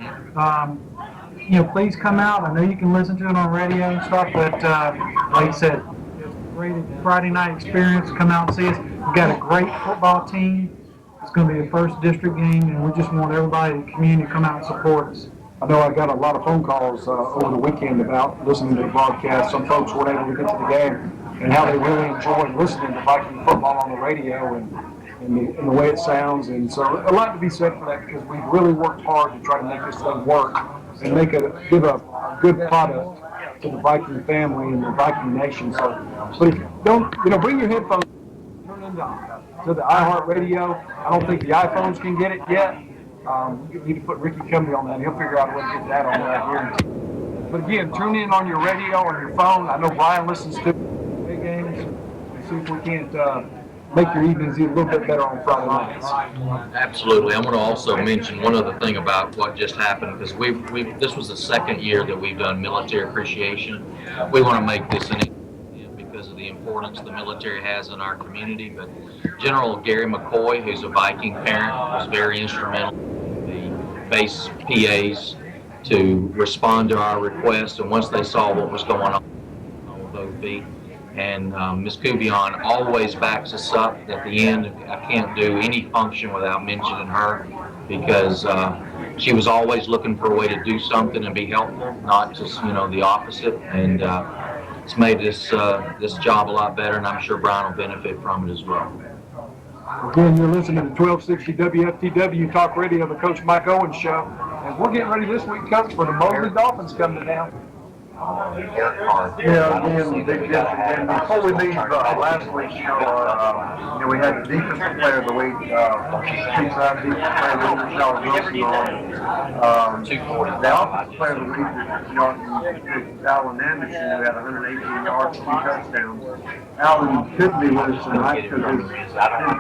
You know, please come out. I know you can listen to it on radio and stuff, but like I said, it's a great Friday night experience. Come out and see us. We've got a great football team. It's going to be a first district game, and we just want everybody in the community to come out and support us. I know I got a lot of phone calls over the weekend about listening to the broadcast. Some folks weren't able to get to the game, and how they really enjoyed listening to Viking football on the radio and the way it sounds. And so a lot to be said for that, because we've really worked hard to try to make this thing work and give a good product to the Viking family and the Viking nation. So, but if you don't, bring your headphones, turn into to the iHeartRadio. I don't think the iPhones can get it yet. You need to put Ricky Cumby on that. He'll figure out a way to get that on that here. But again, tune in on your radio or your phone. I know Brian listens to big games. And see if we can't make your evenings a little bit better on Friday nights. Absolutely. I want to also mention one other thing about what just happened, because this was the second year that we've done military appreciation. We want to make this an because of the importance the military has in our community. But General Gary McCoy, who's a Viking parent, was very instrumental in the base PAs to respond to our request. And once they saw what was going on with OP, and Ms. Kubion always backs us up at the end. I can't do any function without mentioning her, because she was always looking for a way to do something and be helpful, not just the opposite. And it's made this job a lot better, and I'm sure Brian will benefit from it as well. Again, you're listening to 1260 WFTW Talk Radio, the Coach Mike Owens Show, and we're getting ready this week, Coach, for the Mosley Dolphins coming to town. Yeah, again, big difference. And before we leave last week's show, we had the defensive player of the week, Seaside defensive player of the week, Michelle Wilson on. The offensive player of the week is Alan Anderson, who had 118 yards, 2 touchdowns. Alan couldn't be with us tonight because his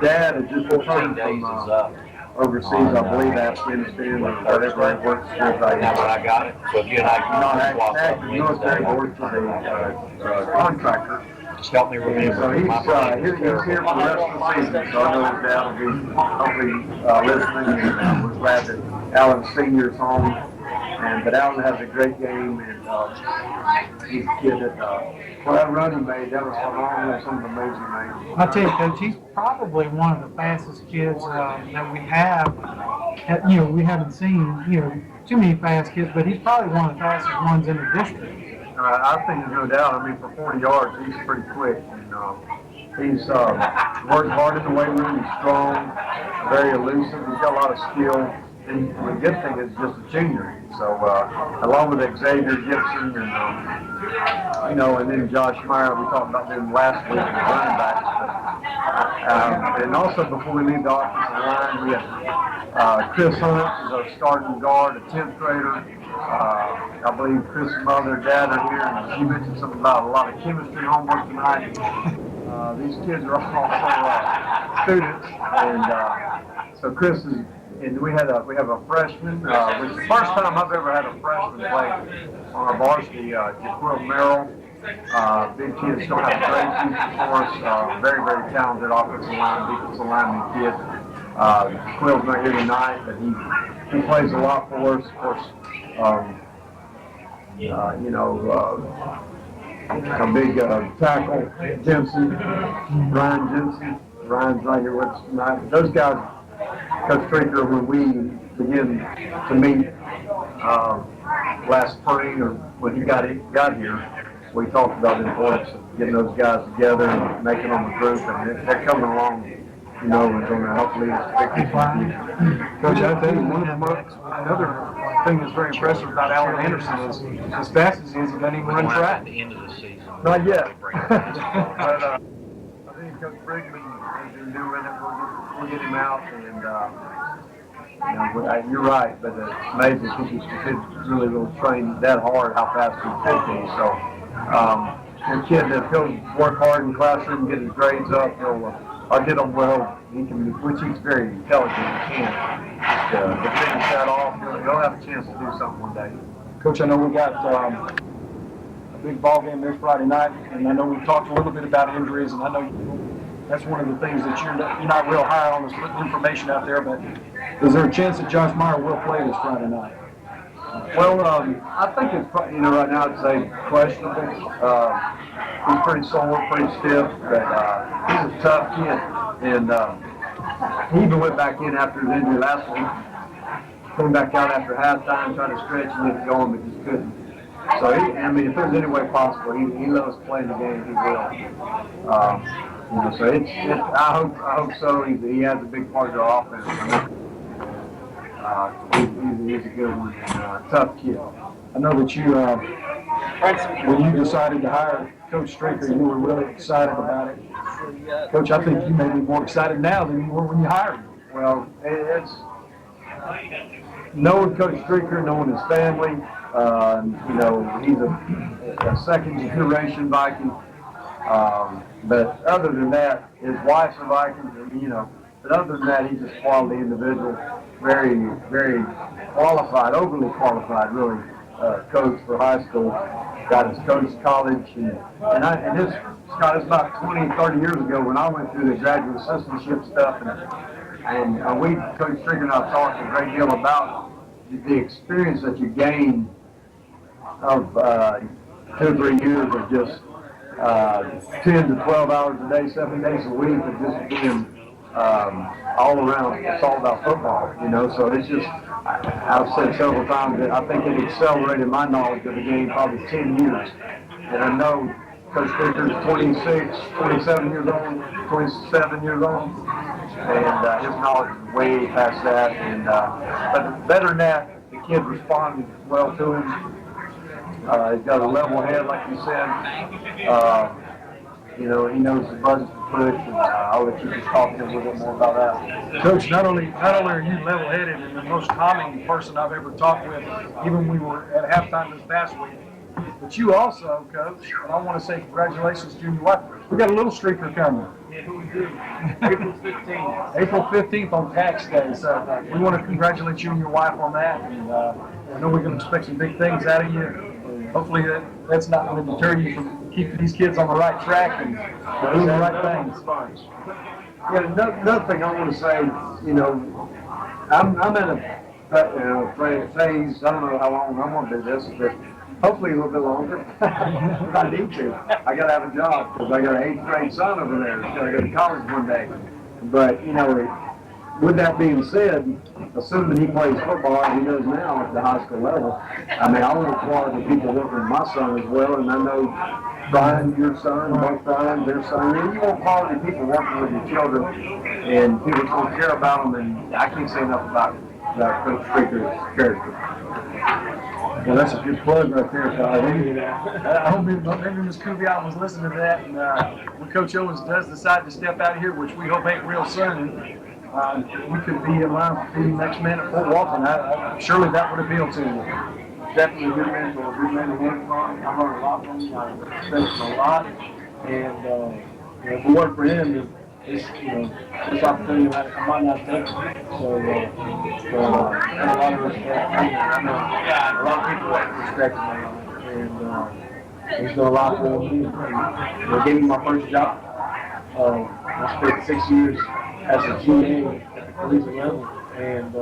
dad had just returned from overseas, I believe, Afghanistan or whatever it works with. I got it. So if you and I not active military, but works with a contractor. just help me remember. So he's here for the rest of the season, so I know his dad will be hopefully listening, and we're glad that Alan Sr.'s home. But Alan has a great game, and he's a kid that, that run he made, that was some amazing man. I'll tell you, Coach, he's probably one of the fastest kids that we have. We haven't seen, too many fast kids, but he's probably one of the fastest ones in the district. I think there's no doubt. I mean, for 40 yards, he's pretty quick. And he's worked hard in the weight room. He's strong, very elusive. He's got a lot of skill. And the good thing is just a junior. So, along with Xavier Gibson and, and then Josh Meyer, we talked about them last week, the running backs. And also, before we leave the offensive line, we have Chris Hunt, who's our starting guard, a 10th grader. I believe Chris's mother and dad are here, and she mentioned something about a lot of chemistry homework tonight. These kids are also students, and so Chris is, and we have a freshman, which is the first time I've ever had a freshman play on our varsity, Jaquil Merrill. Big kid, still has a great future for us. Very, very talented offensive defensive lineman kid. Jaquil's not here tonight, but he plays a lot for us. Of course, a big tackle, Jensen, Ryan Jensen. Ryan's right here with us tonight. Those guys, Coach Streaker, when we began to meet last spring or when he got here, we talked about the importance of getting those guys together and making them a group, and they're coming along, and going to help lead us to victory. Coach, I think another thing that's very impressive about Alan Anderson is, as fast as he is, he doesn't even run track. At the end of the season. Not yet. But I think Coach Brigman has been doing it. We'll get him out, and you're right, but it's amazing because the kid really train that hard how fast he could be. So, a kid that he'll work hard in the classroom, get his grades up, I'll get him well. Which he's very intelligent. He can. To finish that off, he'll have a chance to do something one day. Coach, I know we got a big ball game this Friday night, and I know we've talked a little bit about injuries, and I know that's one of the things that you're not real high on, is putting information out there, but is there a chance that Josh Meyer will play this Friday night? Well, I think it's probably, right now I'd say questionable. He's pretty sore, pretty stiff, but he's a tough kid. And he even went back in after his injury last week. Came back out after halftime, tried to stretch and get it going, but just couldn't. So, if there's any way possible, he loves playing the game, he will. So I hope so. He has a big part of our offense. He's a good one, and tough kid. I know that you, when you decided to hire Coach Streaker, you were really excited about it. Coach, I think you may be more excited now than you were when you hired him. Well, it's knowing Coach Streaker, knowing his family. He's a second generation Viking. But other than that, his wife's a Viking, but other than that, he's just a quality individual. Very, very qualified, overly qualified, really, coach for high school. Got his coach college, and this, Scott, it's about 20, 30 years ago when I went through the graduate assistantship stuff, and Coach Streaker and I talked a great deal about the experience that you gain of 2 or 3 years of just 10 to 12 hours a day, 7 days a week of just being all around. It's all about football, so it's just, I've said several times that I think it accelerated my knowledge of the game probably 10 years. And I know Coach Streaker is 27 years old, and his knowledge is way past that. And but better than that, the kid responded well to him. He's got a level head, like you said. He knows the buttons to push, and I'll let you just talk to him a little bit more about that. Coach, not only are you level-headed and the most calming person I've ever talked with, even when we were at halftime this past week, but you also, Coach, and I want to say congratulations to your wife. We got a little streaker coming. Yeah, we do. April 15th. April 15th on Tax Day, so we want to congratulate you and your wife on that, and I know we're going to expect some big things out of you. Hopefully that's not going to deter you from keeping these kids on the right track and doing the right things. Yeah, another thing I want to say, I'm at a phase, I don't know how long I'm going to do this, but hopefully a little bit longer. I need to. I got to have a job because I got an 8th grade son over there that's going to go to college one day. But, with that being said, assuming he plays football as he does now at the high school level, I want quality people working with my son as well, and I know Brian, your son, both Brian, their son, you want quality people working with your children, and people that's going to care about them, and I can't say enough about Coach Streaker's character. Well, that's a good plug right there, Todd. I hope maybe Ms. Kubiak was listening to that, and when Coach Owens does decide to step out of here, which we hope ain't real soon, we could be in line for being next man at Fort Walton. Surely that would appeal to you. definitely a good mentor, a good man to learn from. I learned a lot from him. I respect him a lot. And, if it weren't for him, this opportunity I might not take it. So, I have a lot of respect. I know a lot of people that respect him. And he's done a lot for me. They gave me my first job. I spent 6 years as a GA at the collegiate level, and 2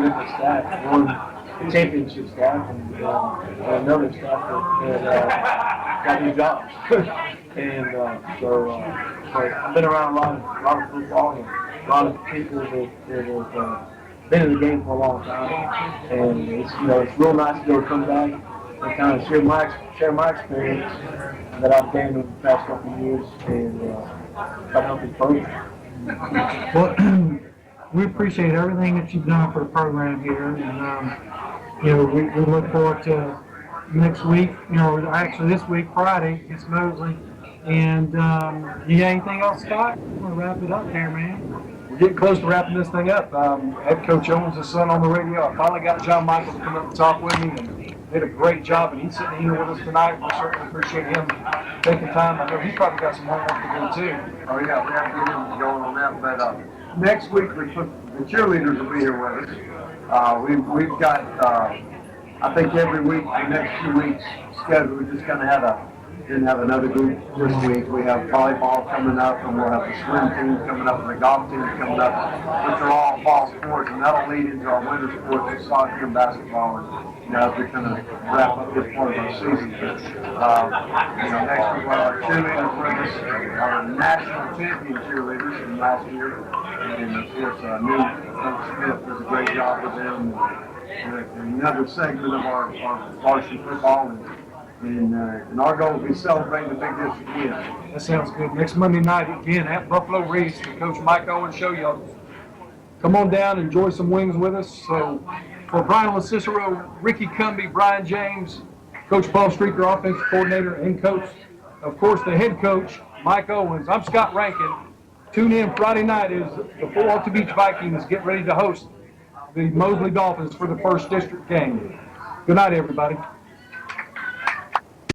different staff, one championship staff and another staff that got new jobs. And so I've been around a lot of football and a lot of people that have been in the game for a long time, and it's real nice to be able to come back and kind of share my experience that I've gained over the past couple of years and try to help this program. Well, we appreciate everything that you've done for the program here, and we look forward to next week. Actually this week, Friday, against Mosley. And you got anything else, Scott? We're gonna wrap it up there, man. We're getting close to wrapping this thing up. Head Coach Owens' son on the radio. I finally got John Michael to come up and talk with me, and did a great job. And he's sitting here with us tonight. We certainly appreciate him taking time. I know he's probably got some homework to do too. Oh yeah, we have to get him going on that. But next week the cheerleaders will be here with us. We've got I think every week the next 2 weeks scheduled. We just kind of didn't have another group this week. We have volleyball coming up, and we'll have the swim team coming up, and the golf team coming up, which are all fall sports, and that'll lead into our winter sports with soccer and basketball, and as we kind of wrap up this part of our season. But, next week we'll have our cheerleaders with us, our national champion cheerleaders from last year, and of course, new Coach Smith does a great job with them, and another segment of our varsity football. And our goal is to celebrate the big district win. That sounds good. Next Monday night, again, at Buffalo Reese, the Coach Mike Owens show. Y'all come on down, enjoy some wings with us. So for Brian Cicero, Ricky Cumby, Brian James, Coach Paul Streaker, offensive coordinator, and coach, of course, the head coach, Mike Owens. I'm Scott Rankin. Tune in Friday night as the Fort Walton Beach Vikings get ready to host the Mosley Dolphins for the first district game. Good night, everybody.